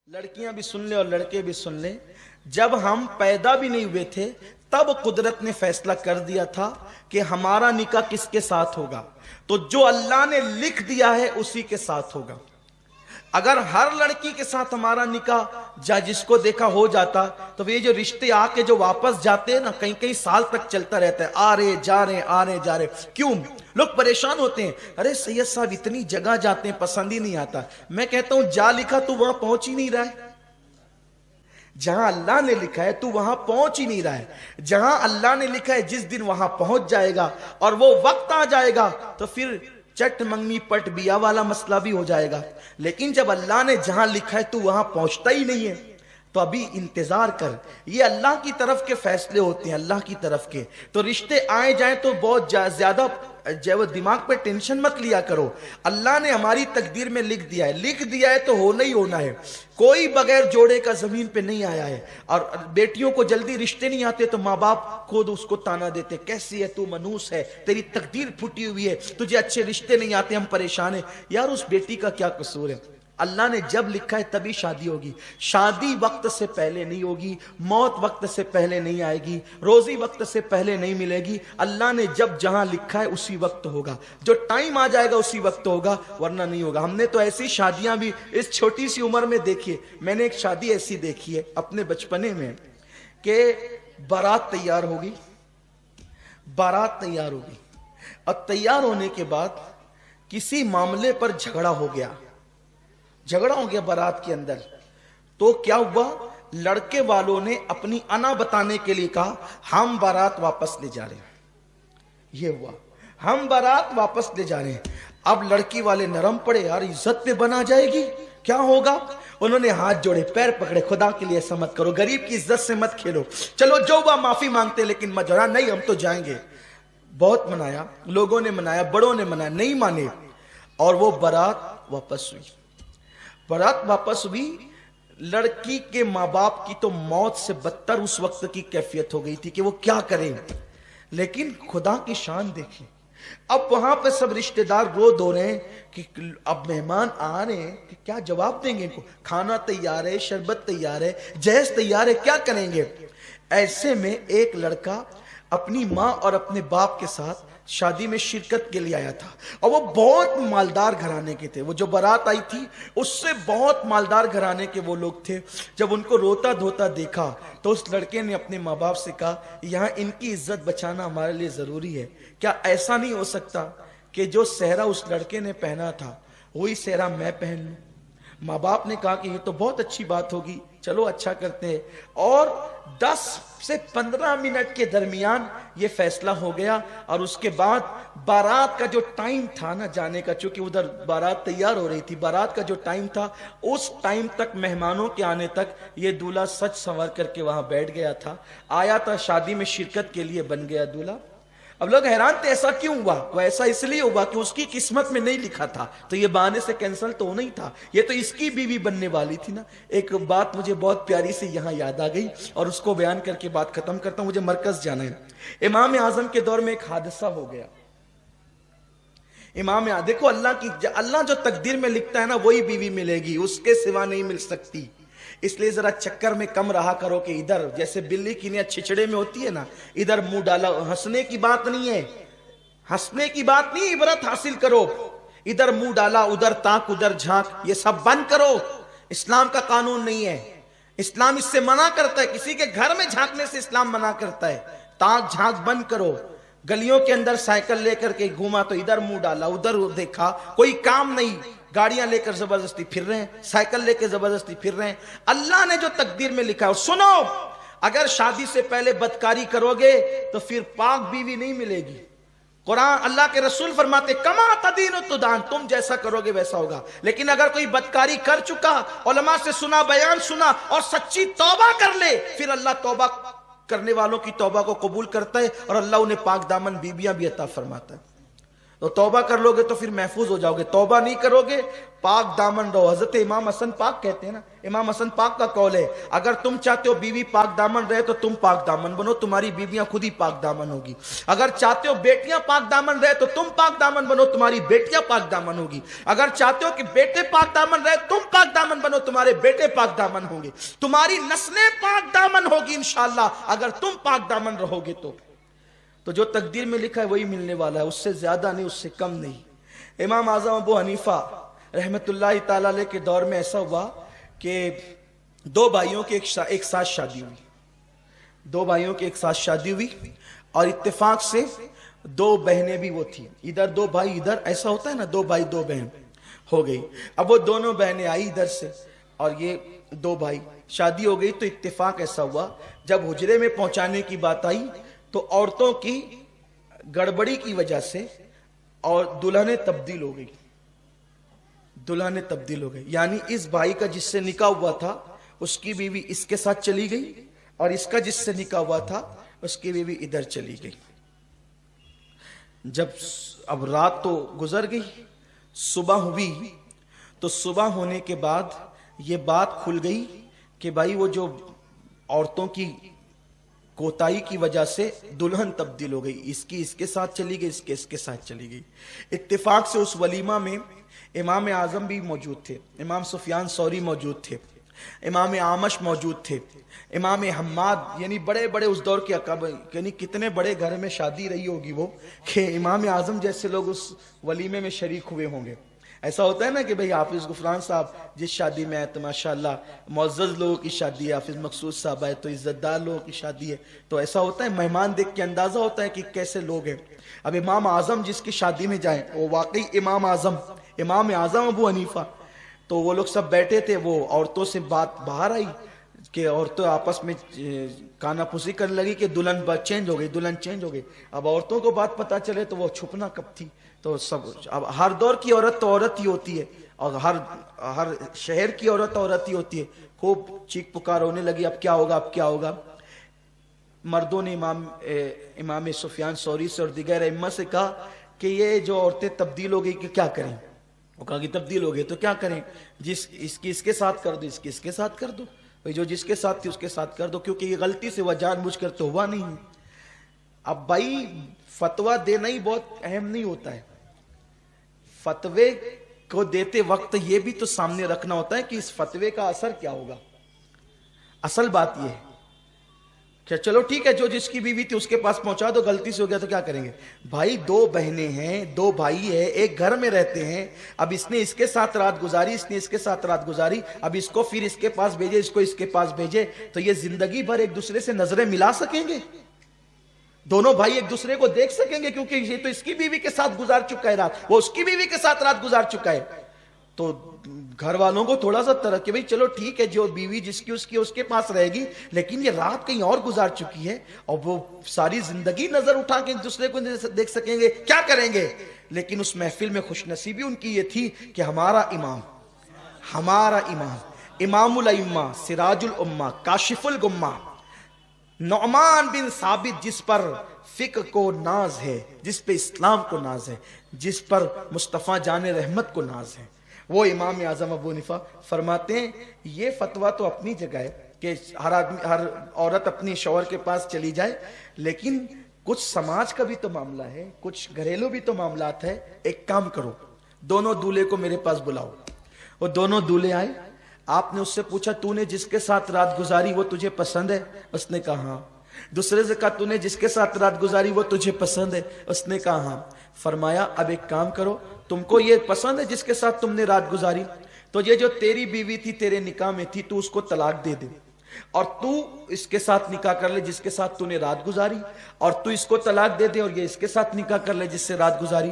लड़कियां भी सुन ले और लड़के भी सुन ले। जब हम पैदा भी नहीं हुए थे तब कुदरत ने फैसला कर दिया था कि हमारा निकाह किसके साथ होगा। तो जो अल्लाह ने लिख दिया है उसी के साथ होगा। अगर हर लड़की के साथ हमारा निकाह जिसको देखा हो जाता तो ये जो रिश्ते आके जो वापस जाते हैं ना, कई कई साल तक चलता रहता है। आ रहे जा रहे, आ रहे जा रहे। क्यों लोग परेशान होते हैं? अरे सैयद साहब इतनी जगह जाते हैं, पसंद ही नहीं आता। मैं कहता हूं जा लिखा तू वहां पहुंच ही नहीं रहा है। जहां अल्लाह ने लिखा है तू वहां पहुंच ही नहीं रहा है। जहां अल्लाह ने लिखा है जिस दिन वहां पहुंच जाएगा और वो वक्त आ जाएगा तो फिर चट मंगनी पट बिया वाला मसला भी हो जाएगा। लेकिन जब अल्लाह ने जहां लिखा है तू वहां पहुंचता ही नहीं है तो अभी इंतजार कर। ये अल्लाह की तरफ के फैसले होते हैं, अल्लाह की तरफ के। तो रिश्ते आए जाएं तो बहुत ज्यादा जो दिमाग पे टेंशन मत लिया करो। अल्लाह ने हमारी तकदीर में लिख दिया है तो होना ही होना है। कोई बगैर जोड़े का जमीन पे नहीं आया है। और बेटियों को जल्दी रिश्ते नहीं आते तो माँ बाप खुद उसको ताना देते, कैसी है तू, मनूस है, तेरी तकदीर फूटी हुई है, तुझे अच्छे रिश्ते नहीं आते, हम परेशान है। यार उस बेटी का क्या कसूर है? अल्लाह ने जब लिखा है तभी शादी होगी। शादी वक्त से पहले नहीं होगी, मौत वक्त से पहले नहीं आएगी, रोजी वक्त से पहले नहीं मिलेगी। अल्लाह ने जब जहां लिखा है उसी वक्त होगा। जो टाइम आ जाएगा उसी वक्त होगा, वरना नहीं होगा। हमने तो ऐसी शादियां भी इस छोटी सी उम्र में देखी है। मैंने एक शादी ऐसी देखी है अपने बचपने में कि बारात तैयार होगी और तैयार होने के बाद किसी मामले पर झगड़ा हो गया बारात के अंदर। तो क्या हुआ, लड़के वालों ने अपनी अना बताने के लिए कहा हम बारात वापस ले जा रहे हैं। ये हुआ, हम बारात वापस ले जा रहे हैं। अब लड़की वाले नरम पड़े, यार इज्जत पे बना जाएगी, क्या होगा? उन्होंने हाथ जोड़े, पैर पकड़े, खुदा के लिए ऐसा मत करो, गरीब की इज्जत से मत खेलो, चलो जो हुआ माफी मांगते, लेकिन मजरा नहीं, हम तो जाएंगे। बहुत मनाया, लोगों ने मनाया, बड़ों ने मनाया, नहीं माने। और वो बारात वापस हुई। लड़की के माँ बाप की तो मौत से बदतर उस वक्त की कैफियत हो गई थी कि वो क्या करें। लेकिन खुदा की शान देखी, अब वहां पे सब रिश्तेदार रो धो रहे हैं कि अब मेहमान आ रहे हैं कि क्या जवाब देंगे इनको। खाना तैयार है, शरबत तैयार है, जहेज तैयार है, क्या करेंगे? ऐसे में एक लड़का अपनी माँ और अपने बाप के साथ शादी में शिरकत के लिए आया था। और वो बहुत मालदार घराने के थे। वो जो बारात आई थी उससे बहुत मालदार घराने के वो लोग थे। जब उनको रोता धोता देखा तो उस लड़के ने अपने माँ बाप से कहा यहाँ इनकी इज्जत बचाना हमारे लिए जरूरी है। क्या ऐसा नहीं हो सकता कि जो सेहरा उस लड़के ने पहना था वही सेहरा मैं पहन लूं? माँ बाप ने कहा कि ये तो बहुत अच्छी बात होगी, चलो अच्छा करते हैं। और 10 से 15 मिनट के दरमियान ये फैसला हो गया। और उसके बाद बारात का जो टाइम था ना जाने का, चूंकि उधर बारात तैयार हो रही थी, बारात का जो टाइम था उस टाइम तक, मेहमानों के आने तक ये दूल्हा सच संवर करके वहां बैठ गया था, आया था शादी में शिरकत के लिए, बन गया दूल्हा। अब लोग हैरान थे ऐसा क्यों हुआ? वो ऐसा इसलिए हुआ कि उसकी किस्मत में नहीं लिखा था, तो ये बहाने से कैंसिल तो होना ही था। ये तो इसकी बीवी बनने वाली थी ना। एक बात मुझे बहुत प्यारी से यहां याद आ गई और उसको बयान करके बात खत्म करता हूं। मुझे मरकज जाना है। इमाम आजम के दौर में एक हादसा हो गया। देखो अल्लाह जो तकदीर में लिखता है ना वही बीवी मिलेगी, उसके सिवा नहीं मिल सकती। इसलिए जरा चक्कर में कम रहा करो कि इधर जैसे बिल्ली की नियत छिछड़े में होती है ना, इधर मुंह डाला। हंसने की बात नहीं है, इबरत हासिल करो। इधर मुंह डाला, उधर ताक, उधर झांक, ये सब बंद करो। इस्लाम का कानून नहीं है। इस्लाम इससे मना करता है, किसी के घर में झांकने से इस्लाम मना करता है। ताक झांक बंद करो। गलियों के अंदर साइकिल लेकर के घूमा तो इधर मुंह डाला, उधर देखा, कोई काम नहीं। गाड़ियां लेकर जबरदस्ती फिर रहे हैं, साइकिल लेकर जबरदस्ती फिर रहे हैं। अल्लाह ने जो तकदीर में लिखा है सुनो, अगर शादी से पहले बदकारी करोगे तो फिर पाक बीवी नहीं मिलेगी। कुरान, अल्लाह के रसूल फरमाते कमा तदीन तुदान, तुम जैसा करोगे वैसा होगा। लेकिन अगर कोई बदकारी कर चुका, उलमा से सुना, बयान सुना और सच्ची तौबा कर ले, फिर अल्लाह तौबा करने वालों की तौबा को कबूल करता है और अल्लाह उन्हें पाक दामन बीबियां भी अता फरमाता है। तो तौबा कर लोगे तो फिर महफूज हो जाओगे, तौबा नहीं करोगे पाक दामन रहो। हजरत इमाम हसन पाक कहते हैं ना, इमाम हसन पाक का कौल है, अगर तुम चाहते हो बीवी पाक दामन रहे तो तुम पाक दामन बनो, तुम्हारी बीवियां खुद ही पाक दामन होगी। अगर चाहते हो बेटियां पाक दामन रहे तो तुम पाक दामन बनो, तुम्हारी बेटियां पाक दामन होगी। अगर चाहते हो कि बेटे पाक दामन रहे, तुम पाक दामन बनो, तुम्हारे बेटे पाक दामन होंगे, तुम्हारी नस्लें पाक दामन होगी इंशाअल्लाह, अगर तुम पाक दामन रहोगे तो जो तकदीर में लिखा है वही मिलने वाला है, उससे ज्यादा नहीं, उससे कम नहीं। इमाम आजम अबू हनीफा रहमतुल्लाह ताला अलैह के दौर में ऐसा हुआ कि दो भाइयों की एक साथ शादी हुई, दो भाइयों की एक साथ शादी हुई और इत्तेफाक से दो बहनें भी वो थी, इधर दो भाई इधर, ऐसा होता है ना, दो भाई दो बहन हो गई। अब वो दोनों बहनें आई इधर से और ये दो भाई, शादी हो गई। तो इत्तेफाक ऐसा हुआ जब हुजरे में पहुंचाने की बात आई तो औरतों की गड़बड़ी की वजह से और दुल्हनें तब्दील हो गई, दुल्हनें तब्दील हो गई। यानी इस भाई का जिससे निकाह हुआ था उसकी बीवी इसके साथ चली गई और इसका जिससे निकाह हुआ था उसकी बीवी इधर चली गई। जब अब रात तो गुजर गई, सुबह हुई, तो सुबह होने के बाद ये बात खुल गई कि भाई वो जो औरतों की कोताही की वजह से दुल्हन तब्दील हो गई, इसकी इसके साथ चली गई, इसके इसके साथ चली गई। इत्तेफाक से उस वलीमा में इमाम आजम भी मौजूद थे, इमाम सुफियान सौरी मौजूद थे, इमाम आमश मौजूद थे, इमाम हम्माद, यानी बड़े बड़े उस दौर के अकाब, यानी कितने बड़े घर में शादी रही होगी वो कि इमाम आजम जैसे लोग उस वलीमे में शरीक हुए होंगे। ऐसा होता है ना कि भाई हाफिज गुफरान साहब जिस शादी में आए तो माशाअल्लाह मुअज़्ज़ज़ लोगों की शादी है, हाफिज मकसूद साहब आए तो इज्जतदार लोगों की शादी है, तो ऐसा होता है, मेहमान देख के अंदाजा होता है कि कैसे लोग हैं। अब इमाम आजम जिसकी शादी में जाए वो वाकई इमाम आजम अबू हनीफा, तो वो लोग सब बैठे थे, वो औरतों से बात बाहर आई कि औरतें आपस में कानाफूसी करने लगी कि दुल्हन चेंज हो गई, दुल्हन चेंज हो गई। अब औरतों को बात पता चले तो वो छुपना कब थी, तो सब, अब हर दौर की औरत तो औरत ही होती है और हर शहर की औरत ही होती है। खूब चीख पुकार होने लगी, अब क्या होगा, अब क्या होगा। मर्दों ने इमाम सुफियान सौरी से और दिगर इम्मा से कहा कि ये जो औरतें तब्दील हो गई कि क्या करें। वो कहा कि तब्दील हो गई तो क्या करें, इसकी इसके साथ कर दो, इसकी इसके साथ कर दो, भाई जो जिसके साथ थी उसके साथ कर दो, क्योंकि ये गलती से वह जानबूझकर तो हुआ नहीं है। अब भाई फतवा देना ही बहुत अहम नहीं होता है, फतवे को देते वक्त ये भी तो सामने रखना होता है कि इस फतवे का असर क्या होगा। असल बात ये है क्या, चलो ठीक है, जो जिसकी बीवी थी उसके पास पहुंचा दो, गलती से हो गया तो क्या करेंगे। भाई दो बहनें हैं, दो भाई है, एक घर में रहते हैं, अब इसने इसके साथ रात गुजारी, इसने इसके साथ रात गुजारी, अब इसको फिर इसके पास भेजे, इसको इसके पास भेजे, तो ये जिंदगी भर एक दूसरे से नजरें मिला सकेंगे, दोनों भाई एक दूसरे को देख सकेंगे, क्योंकि ये तो इसकी बीवी के साथ गुजार चुका है रात, वो उसकी बीवी के साथ रात गुजार चुका है। तो घर वालों को थोड़ा सा तरह कि भाई चलो ठीक है, जो बीवी जिसकी उसकी उसके पास रहेगी, लेकिन ये रात कहीं और गुजार चुकी है और वो सारी जिंदगी नजर उठा के एक दूसरे को देख सकेंगे, क्या करेंगे। लेकिन उस महफिल में खुशनसीबी उनकी ये थी कि हमारा इमाम इमामुल अइम्मा सिराजुल उम्मा काशिफुल गुम्मा नौमान बिन साबित, जिस पर फिक्र को नाज है, जिस पे इस्लाम को नाज है, जिस पर मुस्तफ़ा जाने रहमत को नाज है, वो इमाम आजम अबू हनीफा फरमाते हैं ये फतवा तो अपनी जगह है कि हर औरत अपनी शौहर के पास चली जाए, लेकिन कुछ समाज का भी तो मामला है, कुछ घरेलू भी तो मामलात है। एक काम करो, दोनों दूल्हे को मेरे पास बुलाओ। वो दोनों दूल्हे आए, आपने उससे पूछा तूने जिसके साथ रात गुजारी वो तुझे पसंद है, उसने कहा हाँ। दूसरे से कहा तूने जिसके साथ रात गुजारी वो तुझे पसंद है, उसने कहा हाँ। फरमाया अब एक काम करो, तुमको ये पसंद है जिसके साथ तुमने रात गुजारी, तो ये जो तेरी बीवी थी तेरे निकाह में थी, तू उसको तलाक दे दे और तू इसके साथ निकाह कर ले जिसके साथ तूने रात गुजारी, और तू इसको तलाक दे दे और ये इसके साथ निकाह कर ले जिससे रात गुजारी।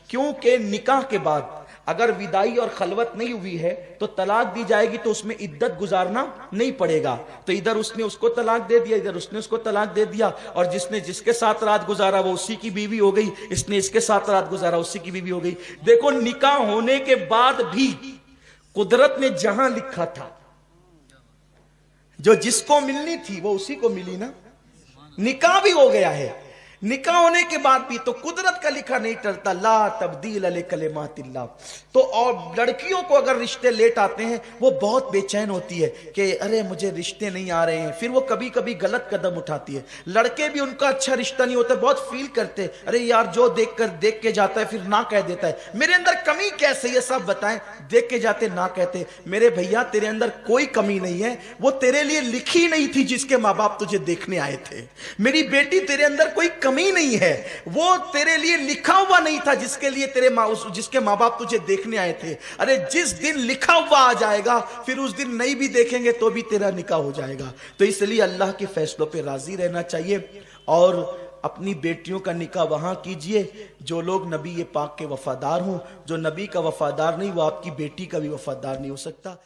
क्योंकि निकाह के बाद अगर विदाई और खलवत नहीं हुई है तो तलाक दी जाएगी, तो उसमें इद्दत गुजारना नहीं पड़ेगा। तो इधर उसने उसको तलाक दे दिया, इधर उसने उसको तलाक दे दिया, और जिसने जिसके साथ रात गुजारा वो उसी की बीवी हो गई, इसने इसके साथ रात गुजारा उसी की बीवी हो गई। देखो निकाह होने के बाद भी कुदरत ने जहां लिखा था, जो जिसको मिलनी थी वो उसी को मिली ना, निकाह भी हो गया है। निकाह होने के बाद भी तो कुदरत का लिखा नहीं टलता, ला तब्दील ले कलिमातिल्लाह। तो और लड़कियों को अगर रिश्ते लेट आते हैं वो बहुत बेचैन होती है कि अरे मुझे रिश्ते नहीं आ रहे हैं, फिर वो कभी कभी गलत कदम उठाती है। लड़के भी उनका अच्छा रिश्ता नहीं होता, बहुत फील करते, अरे यार जो देख के जाता है फिर ना कह देता है, मेरे अंदर कमी कैसे ये सब बताएं, देख के जाते ना कहते। मेरे भैया तेरे अंदर कोई कमी नहीं है, वो तेरे लिए लिखी नहीं थी जिसके माँ बाप तुझे देखने आए थे। मेरी बेटी तेरे अंदर कोई कमी नहीं है, वो तेरे लिए लिखा हुआ नहीं था जिसके लिए जिसके माँ बाप तुझे देखने आए थे। अरे जिस दिन लिखा हुआ आ जाएगा फिर उस दिन नहीं भी देखेंगे तो भी तेरा निकाह हो जाएगा। तो इसलिए अल्लाह के फैसलों पे राजी रहना चाहिए और अपनी बेटियों का निकाह वहां कीजिए जो लोग नबी पाक के वफादार हों। जो नबी का वफादार नहीं वो आपकी बेटी का भी वफादार नहीं हो सकता।